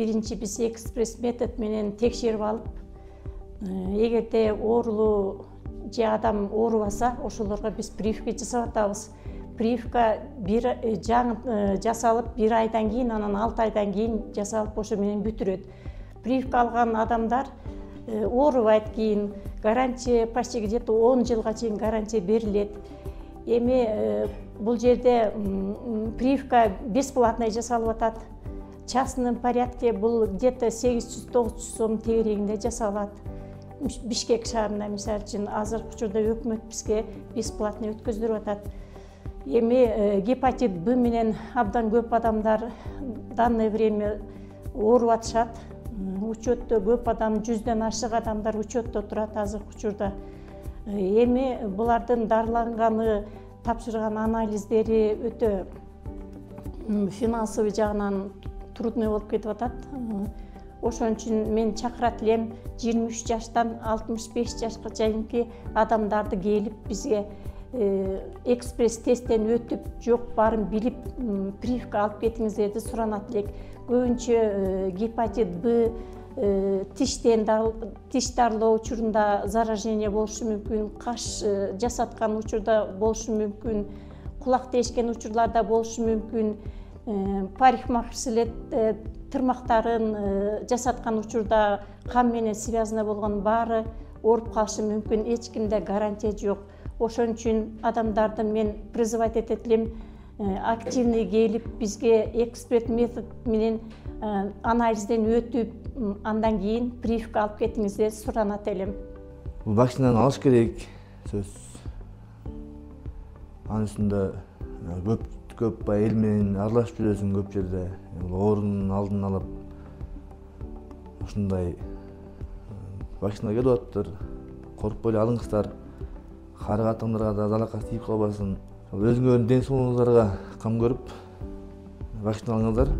биринчи биз экспресс метод менен текшерип алып, эгерде оорулуу же адам оорубаса, ошолорго биз прививка жасап атабыз. Прививка жаңы жасалып 1 айдан кийин, анан 6 айдан кийин жасалып ошо менен бүтүрөт. Прививка алган адамдар оорубайт, кийин гарантия почти где-то 10 жылга чейин гарантия берилет. Эми бул жерде прививка бесплатный жасалып атат. Частный порядке бул где-то 800-900 сом тегерегинде жасалат. Бишкек шаарында мисалы үчүн азыркы учурда өкмөт бизге бесплатный өткөздүрүп атат. Эми гепатит Б менен абдан көп адамдар данное время ооруп атышат. Учетто көп адам, 100ден ашык адамдар учетто турат азыркы учурда. Эми булардын дарыланганы, тапшырган анализдери өтө финансовый жагынан трудный болуп кетип атат. Ошон үчүн мен чакырат элем 23 жаштан 65 жашка чейинки адамдарды келип бизге экспресс тесттен өтүп, жок барын билип, прививка алып кетиңиздерди суранат элек. Көбүнчө гепатит Б тиш дарылоо учурунда заражение болушу мүмкүн, каш жасаткан учурда болушу мүмкүн, кулак тешкен учурларда болушу мүмкүн, парикмахерскийлер тырмактарын жасаткан учурда кан менен связано болгон баары ооруп калышы мүмкүн, эч кимде гарантия жок. Ошон үчүн адамдарды мен призывать этет элем, активный келип бизге эксперт метод менен анализден өтүп, андан кийин прививка алып кетиңиздер суранат элем. Бул вакцинаны алыш керек, сөз. Анын үстүндө көп эл менен аралашып жүрөсүң көп жерде. Оорунун алдын алып, ушундай вакцина келип атыптыр. Коркпой эле алыңыздар. Кары катаңдарга да залакка тийип калбасын. Өзүңөрдүн ден соолугуңуздарга кам көрүп вакцина алыңыздар.